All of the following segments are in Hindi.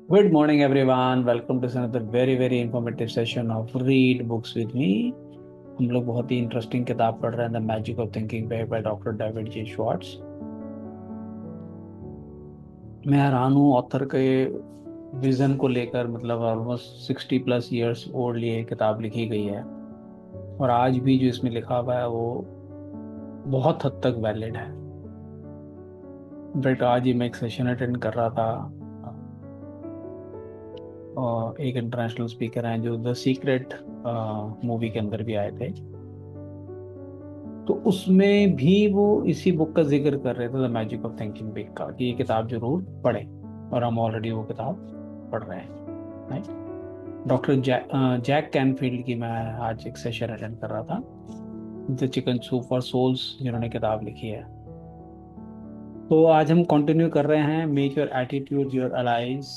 Good morning, everyone. Welcome to another very informative session of Read Books with Me. हम लोग बहुत ही इंटरेस्टिंग किताब पढ़ रहे हैं the magic of thinking by doctor David J Schwartz. मैं हैरान हूँ ऑथर के विजन को लेकर। मतलब ऑलमोस्ट 60+ ईयर्स ओल्ड ये किताब लिखी गई है और आज भी जो इसमें लिखा हुआ है वो बहुत हद तक वैलिड है। बट आज ही मैं एक सेशन अटेंड कर रहा था और एक इंटरनेशनल स्पीकर हैं जो द सीक्रेट मूवी के अंदर भी आए थे। तो उसमें भी वो इसी बुक का जिक्र कर रहे थे the magic of thinking big का, कि ये किताब जरूर पढ़ें। और हम ऑलरेडी वो किताब पढ़ रहे हैं, राइट। डॉक्टर जैक कैनफील्ड की मैं आज एक सेशन अटेंड कर रहा था, the chicken soup for souls, जिन्होंने किताब लिखी है। तो आज हम कंटिन्यू कर रहे हैं make your attitude your allies.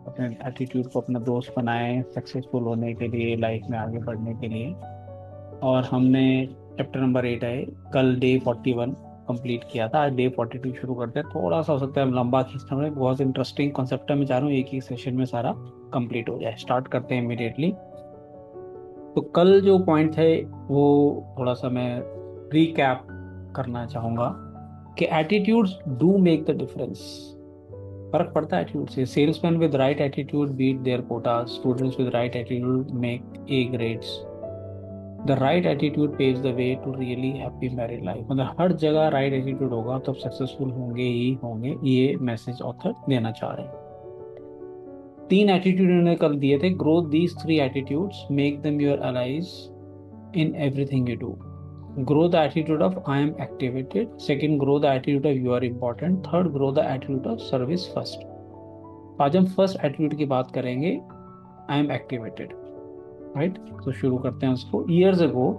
अपने एटीट्यूड को अपना दोस्त बनाएं सक्सेसफुल होने के लिए, लाइफ में आगे बढ़ने के लिए। और हमने चैप्टर नंबर 8 है, कल डे 41 कंप्लीट किया था। आज डे 42 शुरू करते हैं। थोड़ा सा हो सकता है लंबा खींचना पड़े, बहुत इंटरेस्टिंग कॉन्सेप्ट है। मैं चाह रहा हूँ एक ही सेशन में सारा कंप्लीट हो जाए। स्टार्ट करते हैं इमिडिएटली। तो कल जो पॉइंट थे वो थोड़ा सा मैं रीकैप करना चाहूँगा कि attitudes do make the difference. फर्क पड़ता है एटीट्यूड से। Salesman with right attitude beat their quota, students with right attitude make A grades, the right attitude paves the way to really happy married life. मतलब हर जगह राइट एटीट्यूड होगा तो सक्सेसफुल होंगे ही होंगे, ये मैसेज ऑथर देना चाह रहे हैं। 3 एटीट्यूड उन्होंने कल दिए थे। Grow these 3 attitudes, make them your allies in everything you do. Grow the attitude of I am activated, second grow the attitude of you are important, third grow the attitude of service first. आज हम फर्स्ट एटीट्यूड की बात करेंगे, आई एम एक्टिवेटेड, राइट। तो शुरू करते हैं उसको। Years ago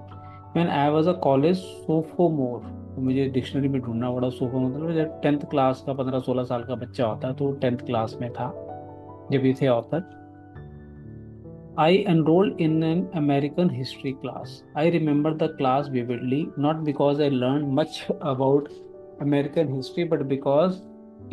when I was a college sophomore, तो मुझे डिक्शनरी में ढूंढना पड़ा। सोफो मतलब जब 10th क्लास का 15-16 साल का बच्चा होता है, तो 10th क्लास में था जब ये थे author. I enrolled in an American history class. I remember the class vividly, not because I learned much about American history, but because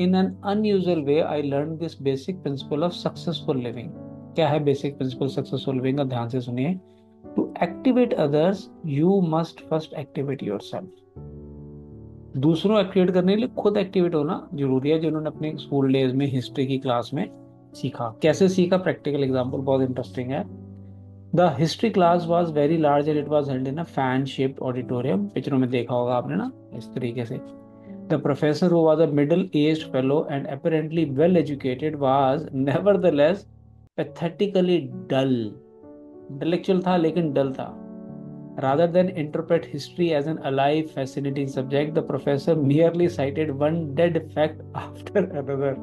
in an unusual way I learned this basic principle of successful living. क्या है बेसिक प्रिंसिपल सक्सेसफुल लिविंग का, ध्यान से सुनिए। To activate others you must first activate yourself. दूसरों एक्टिवेट करने के लिए खुद एक्टिवेट होना जरूरी है, जिन्होंने अपने स्कूल डेज में हिस्ट्री की क्लास में सीखा। कैसे सीखा? प्रैक्टिकल एग्जांपल बहुत इंटरेस्टिंग है। The history class was very large and it was held in a fan shaped auditorium. पिक्चरों में देखा होगा आपने ना, इस तरीके से। The professor who was a middle aged fellow and apparently well educated was nevertheless pathetically dull. Intellectual था लेकिन डल था। Rather than interpret history as an alive, fascinating subject, the professor merely cited one dead fact after another.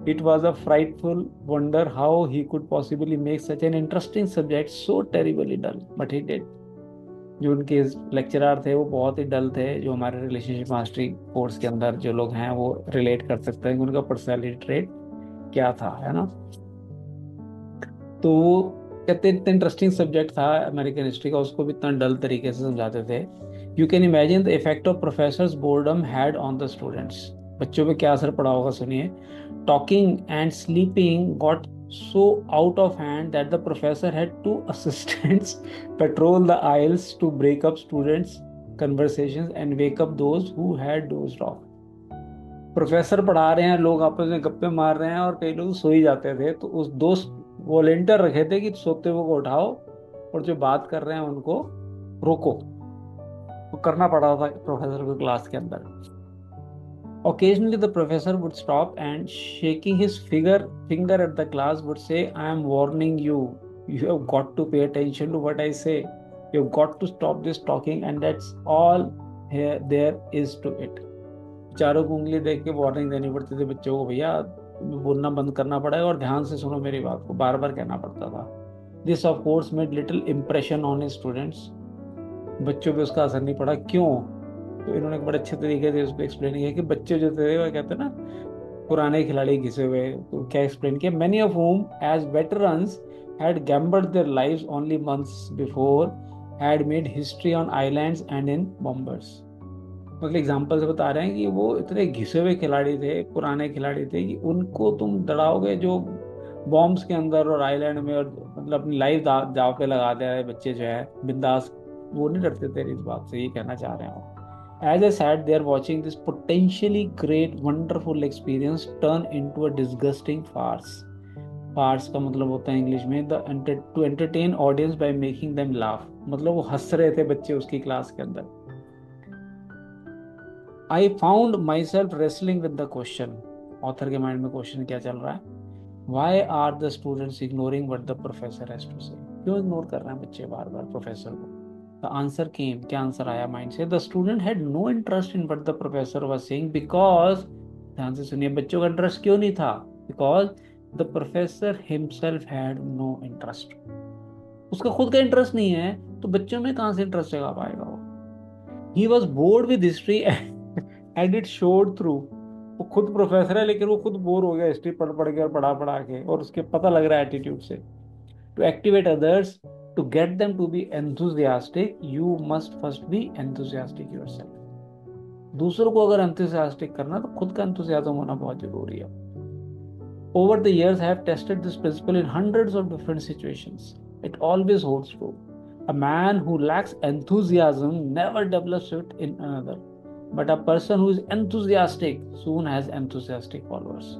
It was a frightful wonder how he could possibly make such an interesting subject so terribly dull, but he did. जो उनके लेक्चरर थे वो बहुत ही डल थे। जो हमारे रिलेशनशिप मास्टरी कोर्स के अंदर जो लोग हैं वो रिलेट कर सकते हैं कि उनका पर्सनैलिटी ट्रेट क्या था, है ना। तो वो कहते इतना इंटरेस्टिंग सब्जेक्ट था अमेरिकन हिस्ट्री का, उसको भी इतना डल तरीके से समझाते थे। You can imagine the effect of professors boredom had on the students. बच्चों पे क्या असर पड़ा होगा, सुनिए। Talking and sleeping got so out of hand that the professor had 2 assistants patrol the aisles to break up students conversations and wake up those who had dozed off। Professor पढ़ा रहे हैं, लोग आपस में गप्पे मार रहे हैं और कई लोग सो ही जाते थे, तो उस दोस्त वॉलेंटियर रखे थे कि सोते हुए को उठाओ और जो बात कर रहे हैं उनको रोको। तो करना पड़ा था प्रोफेसर को क्लास के अंदर। Occasionally the professor would stop and shaking his finger at the class would say, I am warning you, you have got to pay attention to what I say, you have got to stop this talking, and that's all here there is to it। चारों को उंगली देख के वार्निंग देनी पड़ती थी बच्चों को, भैया बोलना बंद करना पड़ेगा और ध्यान से सुनो मेरी बात को, बार बार कहना पड़ता था। This of course made little impression on students. बच्चों पे उसका असर नहीं पड़ा। क्यों? तो इन्होंने बड़े अच्छे तरीके से उसको एक्सप्लेन किया कि बच्चे जो थे वो कहते हैं ना पुराने खिलाड़ी घिसे हुए। तो क्या एक्सप्लेन किया, many of whom as veterans had gambled their lives only months before had made history on islands and in bombers। मतलब एग्जाम्पल से बता रहे हैं कि वो इतने घिसे हुए खिलाड़ी थे, पुराने खिलाड़ी थे, कि उनको तुम दड़ाओगे जो बॉम्ब्स के अंदर और आइलैंड में, और मतलब अपनी लाइफ दाव पे लगा दे रहे बच्चे जो है बिंदास, वो नहीं डरते तेरी इस बात से, ये कहना चाह रहे हैं। As I sat there watching this potentially great, wonderful experience turn into a disgusting farce. Farce का मतलब होता है इंग्लिश में to entertain audience by making them laugh. मतलब वो हंस रहे थे बच्चे उसकी क्लास के अंदर. I found myself wrestling with the question. Author के माइंड में क्वेश्चन क्या चल रहा है? Why are the students ignoring what the professor has to say? क्यों इग्नोर कर रहे हैं बच्चे बार बार प्रोफेसर को? The answer came. क्या आंसर आया माइंड से? The student had no interest in what the professor was saying because, ध्यान से सुनिए, बच्चों का इंटरेस्ट क्यों नहीं था? Because the professor himself had no interest. उसका खुद का इंटरेस्ट नहीं है तो बच्चों में कहाँ से इंटरेस्ट जगा पाएगा वो? He was bored with history and it showed through. वो खुद प्रोफेसर है लेकिन वो खुद बोर हो गया हिस्ट्री पढ़ पढ़ के और पढ़ा पढ़ा के, और उसके पता लग रहा है एटीट्यूड से. To activate others, to get them to be enthusiastic, you must first be enthusiastic yourself. दूसरों को अगर enthusiastic करना तो खुद का enthusiasm होना बहुत जरूरी है. Over the years, I have tested this principle in hundreds of different situations. It always holds true. A man who lacks enthusiasm never develops it in another. But a person who is enthusiastic soon has enthusiastic followers.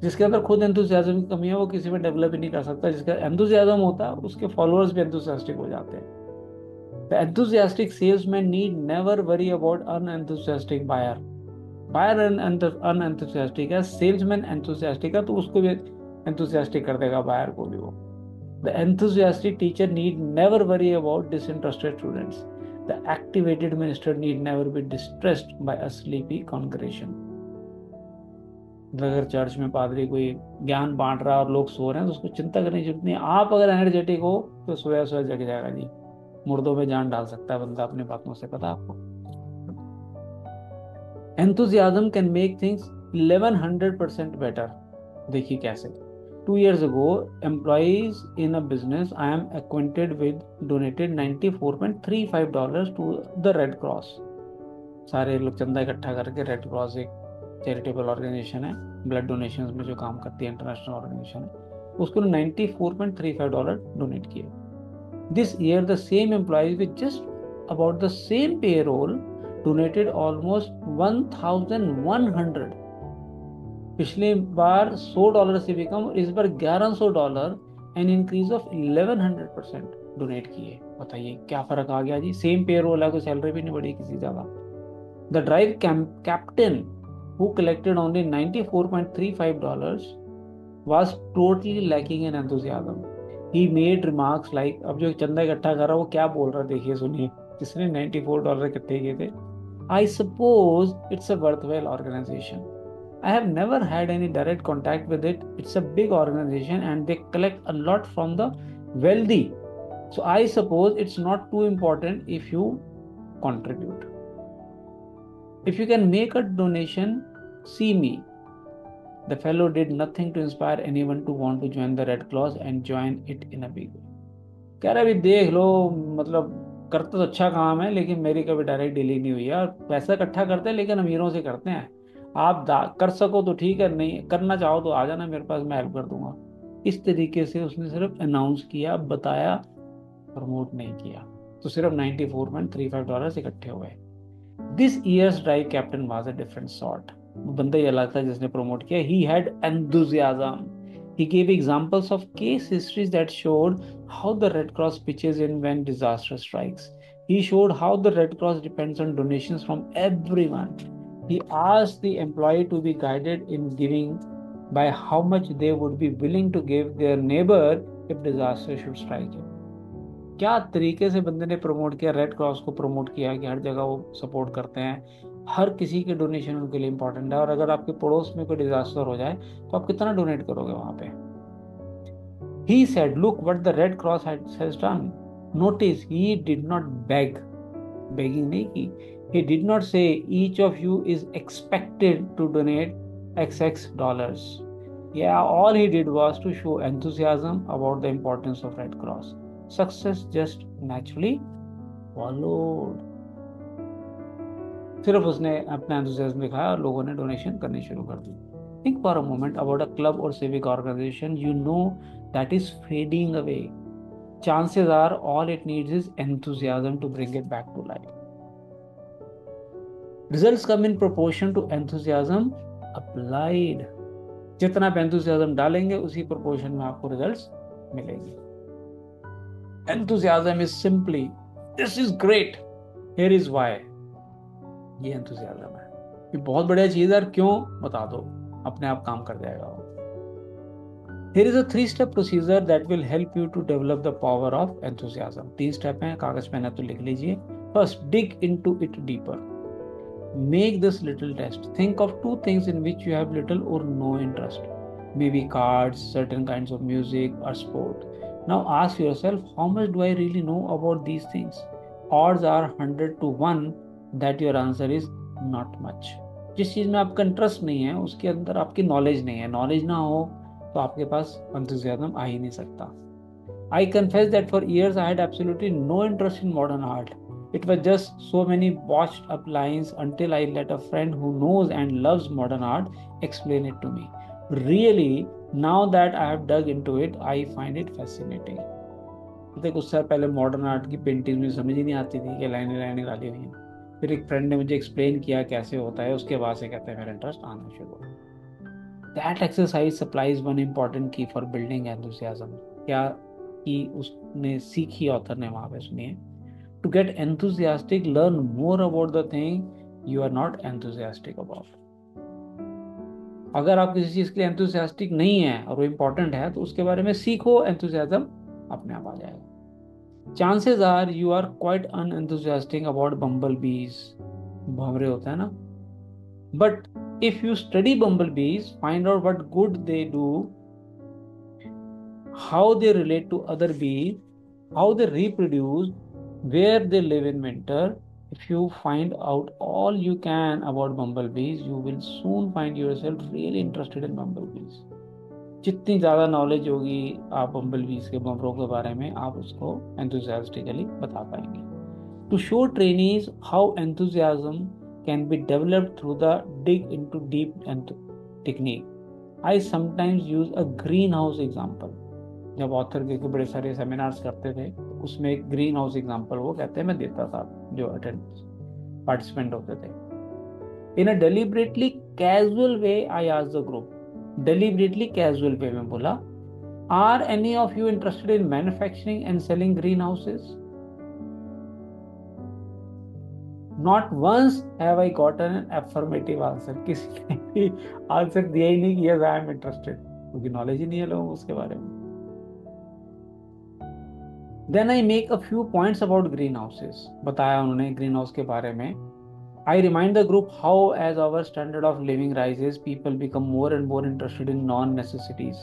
जिसके अंदर खुद एंथुसियाज्म की कमी है वो किसी में डेवलप ही नहीं कर सकता. जिसका एंथुसियाज्म होता है उसके फॉलोअर्स भी एंथुसियास्टिक हो जाते हैं. The enthusiastic salesman need never worry about unenthusiastic buyer. Buyer unenthusiastic है, सेल्समैन एंथुसियास्टिक है तो उसको भी एंथुसियास्टिक कर देगा बायर को भी वो. The enthusiastic teacher need never worry about disinterested students. The activated minister need never be distressed by a sleepy congregation. अगर चर्च में पादरी कोई ज्ञान बांट रहा है और लोग सो रहे हैं तो उसको चिंता करने की जरूरत नहीं. आप अगर एनर्जेटिक हो तो सोया सोया जग जाएगा जी. मुर्दों में जान डाल सकता है बंदा अपनी बातों से, पता आपको. Enthusiasm can make things 1100% better. देखिए कैसे. 2 years ago, employees in a business I am acquainted with donated $94.35 to the Red Cross. सारे लोग चंदा इकट्ठा करके, रेड क्रॉस एक चैरिटेबल ऑर्गेनाइजेशन है, ब्लड डोनेशन में जो काम करती है, इंटरनेशनल ऑर्गेनाइजेशन है, उसको $94.35 डोनेट किए. This year the same employees with just about the same पे रोल डोनेटेड ऑलमोस्ट 1100. पिछले बार $100 से भी कम, इस बार $1100, एन इंक्रीज ऑफ 1100% डोनेट किए. बताइए क्या फर्क आ गया जी. सेम पे रोल है, कोई सैलरी भी नहीं बढ़ी किसी जगह. The drive captain who collected only $94.35 was totally lacking in enthusiasm. He made remarks like, अब जो चंदा इकट्ठा कर रहा है वो क्या बोल रहा है देखिए सुनिए, जिसने $94 इकट्ठे किए थे. I suppose it's a worthwhile organization. I have never had any direct contact with it. It's a big organization and they collect a lot from the wealthy. So I suppose it's not too important if you contribute. If you can make a donation, see me. The fellow did nothing to inspire anyone to want to join the Red Cross and join it in a big way. कह रहा भी देख लो, मतलब करते तो अच्छा काम है लेकिन मेरी कभी डायरेक्ट डीलिंग नहीं हुई है, और पैसा इकट्ठा करते हैं लेकिन अमीरों से करते हैं. आप कर सको तो ठीक है, नहीं करना चाहो तो आ जाना मेरे पास, मैं हेल्प कर दूंगा. इस तरीके से उसने सिर्फ अनाउंस किया, बताया, प्रमोट नहीं किया. तो सिर्फ $94.35 इकट्ठे हुए. This year's drive captain was a different sort. बंदा ये अलग था जिसने प्रमोट किया. He had enthusiasm. He gave examples of case histories that showed how the Red Cross pitches in when disaster strikes. He showed how the Red Cross depends on donations from everyone. He asked the employee to be guided in giving by how much they would be willing to give their neighbor if disaster should strike him. क्या तरीके से बंदे ने प्रमोट किया, रेड क्रॉस को प्रमोट किया कि हर जगह वो सपोर्ट करते हैं, हर किसी के डोनेशन उनके लिए इंपॉर्टेंट है. और अगर आपके पड़ोस में कोई डिजास्टर हो जाए तो आप कितना डोनेट करोगे वहां पे. He said, look what the Red Cross has done. Notice he did not beg. Begging नहीं की. He did not say each of you is expected to donate XX dollars. Yeah, all he did was to show enthusiasm about the importance of Red Cross. Success just naturally followed. सिर्फ उसने अपना एंथुसियाज्म दिखाया और लोगों ने डोनेशन करनी शुरू कर दी. Think for a moment about a club or civic organization you know that is fading away. Chances are all it needs is enthusiasm to bring it back to life. Results come in proportion to enthusiasm applied. जितना आप enthusiasm डालेंगे उसी proportion में आपको results मिलेंगे. Enthusiasm is simply, this is great, here is why. ये enthusiasm है. ये बहुत बढ़िया चीज है, क्यों बता दो, अपने आप काम कर जाएगा वो. Here is a 3-step procedure that will help you to develop the power of enthusiasm. 3 step हैं, कागज पेन है तो लिख लीजिए. First, dig into it deeper. Make this little test. Think of 2 things in which you have little or no interest. Maybe cards, certain kinds of music, or sport. Now ask yourself, how much do I really know about these things? Odds are 100 to 1 that your answer is not much. जिस चीज में आपका इंटरेस्ट नहीं है उसके अंदर आपकी नॉलेज नहीं है. नॉलेज ना हो तो आपके पास enthusiasm आ ही नहीं सकता. I confess that for years I had absolutely no interest in modern art. It was just so many botched up lines until I let a friend who knows and loves modern art explain it to me. Really, now that I have dug into it, I find it fascinating. देखो कुछ साल पहले मॉडर्न आर्ट की पेंटिंग मुझे समझ ही नहीं आती थी कि लाइनें लाइनें डाली हुई हैं. फिर एक फ्रेंड ने मुझे एक्सप्लेन किया कैसे होता है, उसके बाद से कहते हैं मेरा इंटरेस्ट आना शुरू हुआ. That exercise supplies one important key for building enthusiasm. क्या कि उसने सीखी ऑथर ने वहां पे, सुनिए. To get enthusiastic, learn more about the thing you are not enthusiastic about. अगर आप किसी चीज के लिए enthusiastic नहीं है और वो important है तो उसके बारे में सीखो, enthusiasm अपने आप आ जाएगा. Chances are you are quite unenthusiastic about bumblebees. भंवरे होता है ना. But if you study bumblebees, find out what good they do, how they relate to other bees, how they reproduce, where they live in winter. If you find out all you can about bumblebees, you will soon find yourself really interested in bumblebees. जितनी ज़्यादा नॉलेज होगी आप बम्बलबीज के, भंवरों के बारे में, आप उसको enthusiastically बता पाएंगे. To show trainees how enthusiasm can be developed through the dig into deep technique, I sometimes use a greenhouse example. जब ऑथर के बड़े सारे सेमिनार्स करते थे उसमें एक ग्रीन हाउस एग्जाम्पल वो कहते हैं मैं देता था जो अटेंड पार्टिसिपेंट होते थे. In a deliberately casual way I asked the group. Deliberately casual way में बोला, are any of you interested in manufacturing and selling green houses? Not once have I gotten an affirmative answer. किसी ने भी आंसर दिया ही नहीं कि yes I am interested, क्योंकि नॉलेज ही नहीं है लोगों को उसके बारे में. Then I make a few points about greenhouses. बताया उन्होंने ग्रीन हाउस के बारे में. I remind the group how as our standard of living rises, people become more and more interested in non-necessities.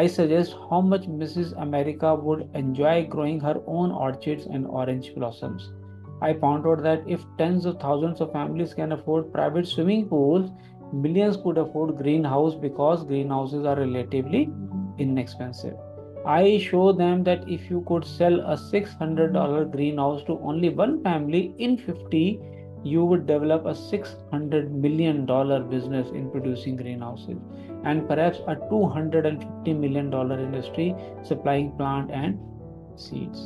I suggest how much Mrs. America would enjoy growing her own orchids and orange blossoms. I found out that if tens of thousands of families can afford private swimming pools, millions could afford greenhouse because greenhouses are relatively inexpensive. I show them that if you could sell a $600 greenhouse to only one family in 50, you would develop a $600 million business in producing greenhouses, and perhaps a $250 million industry supplying plant and seeds.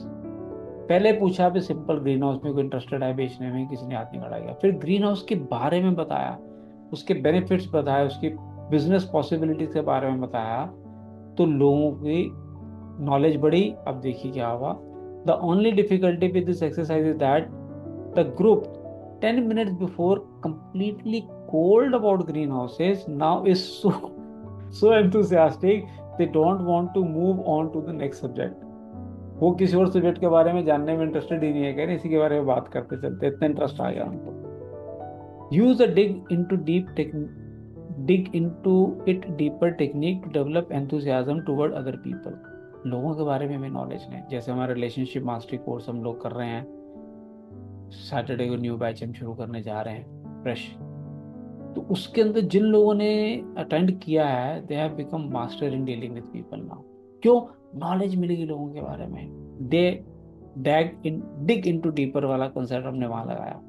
पहले पूछा भी सिंपल ग्रीन हाउस में कोई इंटरेस्टेड है बेचने में, किसी ने हाथ नहीं खड़ा किया. फिर ग्रीन हाउस के बारे में बताया, उसके बेनिफिट्स बताया, उसकी बिजनेस पॉसिबिलिटीज के बारे में बताया, तो लोगों की नॉलेज बढ़ी. अब देखिए क्या हुआ. The only difficulty with this exercise is that the group 10 minutes before completely cold about greenhouses now is so enthusiastic they don't want to move on to the next subject. वो किसी और सब्जेक्ट के बारे में जानने में इंटरेस्टेड ही नहीं है, कह रहे इसी के बारे में बात करते चलते, इतना इंटरेस्ट आ गया उनको. Use a dig into it deeper technique to develop enthusiasm toward other people. लोगों के बारे में भी नॉलेज नहीं. जैसे हमारा रिलेशनशिप मास्टरी कोर्स हम लोग कर रहे हैं, सैटरडे को न्यू बैच हम शुरू करने जा रहे हैं फ्रेश, तो उसके अंदर जिन लोगों ने अटेंड किया है they have become master in dealing with people now. क्यों? नॉलेज मिलेगी लोगों के बारे में. दे डिग इनटू डीपर वाला कंसेप्ट हमने वहां लगाया.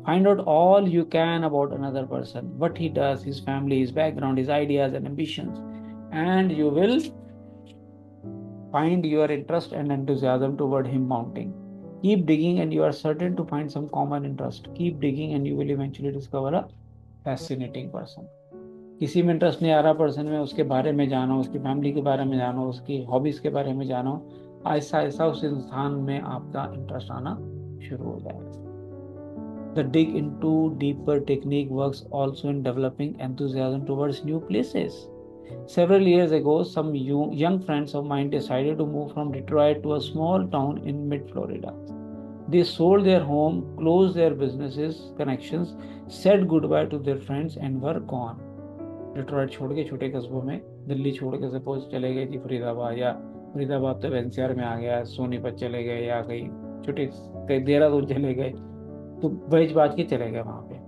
Find out all you can about another person, what he does, his family, his background, his ideas and ambitions, and you will find your interest and enthusiasm toward him mounting. Keep digging and you are certain to find some common interest. Keep digging and you will eventually discover a fascinating person. किसी में इंटरेस्ट नहीं आ रहा पर्सन में, उसके बारे में जानो, उसकी फैमिली के बारे में जानो, उसकी हॉबीज के बारे में जानो, ऐसा ऐसा उस इंसान में आपका इंटरेस्ट आना शुरू हो जाएगा. The dig into deeper technique works also in developing enthusiasm towards new places. Several years ago, some young friends of mine decided to move from Detroit to a small town in mid-Florida. They sold their home, closed their businesses, connections, said goodbye to their friends and were gone. Detroit छोड़ के छोटे कस्बों में, दिल्ली छोड़ के सपोज चले गए जी फरीदाबाद, या फरीदाबाद तो एनसीआर में आ गया, सोनीपत चले गए, या कहीं छोटे कहीं देहरादून चले गए, तो बेच बाज के चले गए वहां पे.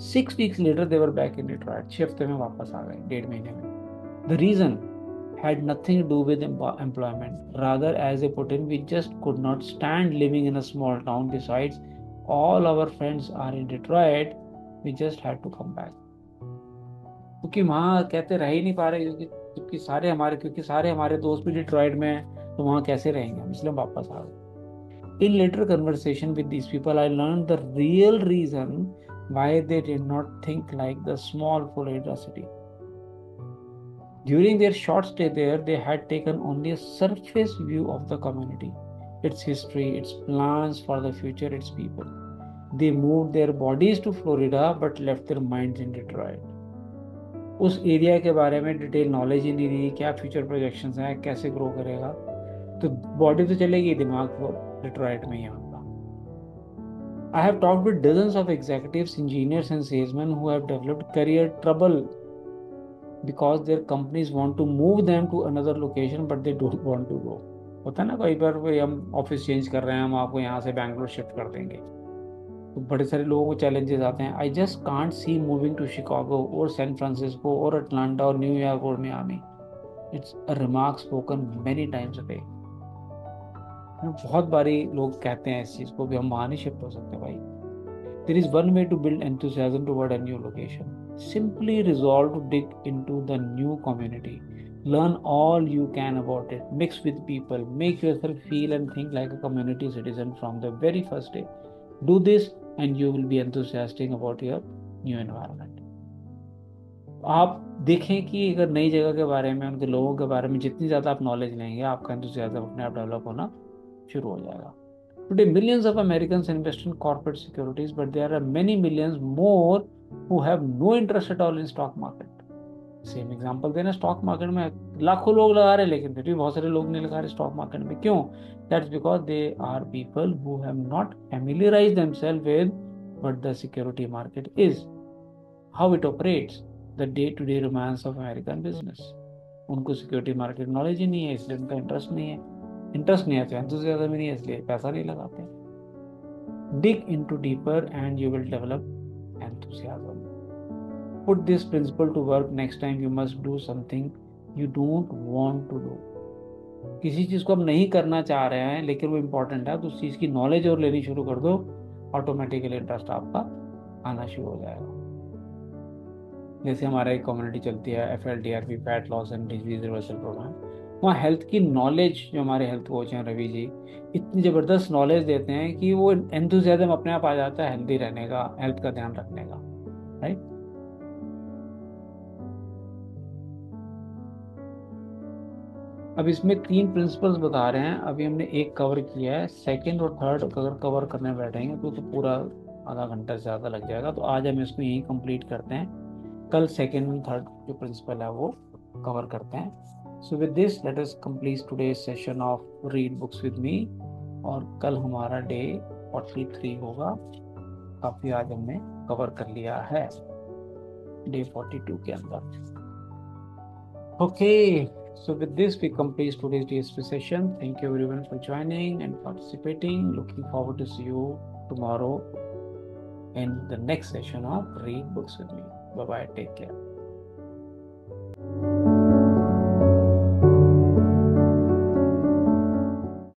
6 weeks later they were back in Detroit. 6 हफ्ते में वापस आ गए, 1.5 महीने में. The reason had nothing to do with employment. Rather, as they put in, we just could not stand living in a small town. Besides, all our friends are in Detroit. We just had to come back. क्योंकि वहाँ कहते रह ही नहीं पा रहे, क्योंकि सारे हमारे दोस्त भी डिट्रॉइट में हैं, तो वहाँ कैसे रहेंगे हम, इसलिए वापस आ गए. In later conversation with these people, I learned the real reason why they did not think like the small Florida city. During their short stay there, they had taken only a surface view of the community, its history, its plans for the future, its people. They moved their bodies to Florida but left their minds in Detroit. उस एरिया के बारे में डिटेल नॉलेज ही नहीं दी, क्या फ्यूचर प्रोजेक्शंस हैं, कैसे ग्रो करेगा, तो बॉडी तो चलेगी, दिमाग वो डिट्रॉइट में ही होगा. I have talked with dozens of executives, engineers and salesmen who have developed career trouble because their companies want to move them to another location but they don't want to go. होता है ना, कई बार भाई हम ऑफिस चेंज कर रहे हैं, हम आपको यहाँ से बैंगलोर शिफ्ट कर देंगे, तो बड़े सारे लोगों को चैलेंजेस आते हैं. I just can't see moving to Chicago और सैन फ्रांसिस्को और अटलांटा और न्यूयॉर्क और Miami. It's a remark spoken many times a day. बहुत बारी लोग कहते हैं इस चीज को भी, हम वहां नहीं शिफ्ट हो सकते भाई. There is one way to build enthusiasm toward a new location. Simply resolve to dig into the new community. Learn all you can about it. Mix with people. Make yourself feel and think like a community citizen from the very first day. Do this and you will be enthusiastic about your new environment. आप देखें कि अगर नई जगह के बारे में, उनके लोगों के बारे में जितनी ज़्यादा आप नॉलेज लेंगे, आपका एंथुसियाज्म अपने आप डेवलप होना शुरू हो जाएगा. Today, millions of Americans invest in corporate securities, but there are many millions more who have no interest at all in stock market. Same example देना, स्टॉक मार्केट में लाखों लोग लगा रहे हैं, लेकिन फिर भी बहुत सारे लोग नहीं लगा रहे स्टॉक मार्केट में. क्यों? That's because they are people who have not familiarised themselves with what the security market is, how it operates, the day to day romance of American business. उनको सिक्योरिटी मार्केट नॉलेज ही नहीं है, इसलिए उनका इंटरेस्ट नहीं है तो एंथुसियाज्म ही नहीं है, इसलिए पैसा नहीं लगाते. Dig into deeper and you will develop enthusiasm. Put this principle to work next time you must do something you don't want to do. किसी चीज को हम नहीं करना चाह रहे हैं लेकिन वो इंपॉर्टेंट है, तो उस चीज की नॉलेज और लेनी शुरू कर दो, ऑटोमेटिकली इंटरेस्ट आपका आना शुरू हो जाएगा. जैसे हमारा एक कम्युनिटी चलती है FLDRP, fat loss and disease reversal program. वहाँ हेल्थ की नॉलेज, जो हमारे हेल्थ कोच हैं रवि जी, इतनी ज़बरदस्त नॉलेज देते हैं कि वो एंथुसियाज्म अपने आप आ जाता है हेल्दी रहने का, हेल्थ का ध्यान रखने का. राइट. अब इसमें 3 प्रिंसिपल्स बता रहे हैं. अभी हमने एक कवर किया है, सेकंड और थर्ड अगर कवर करने बैठेंगे तो पूरा आधा घंटा से ज़्यादा लग जाएगा. तो आज हम इसको यहीं कंप्लीट करते हैं, कल सेकंड और थर्ड जो प्रिंसिपल है वो कवर करते हैं. So with this, let us complete today's session of Read Books with Me. और कल हमारा डे 43 होगा. काफी आज हमने कवर कर लिया है डे 42 के अंदर. Okay, so with this we complete today's DSP session. Thank you everyone for joining and participating. Looking forward to see you tomorrow in the next session of Read Books with Me. Bye bye. Take care.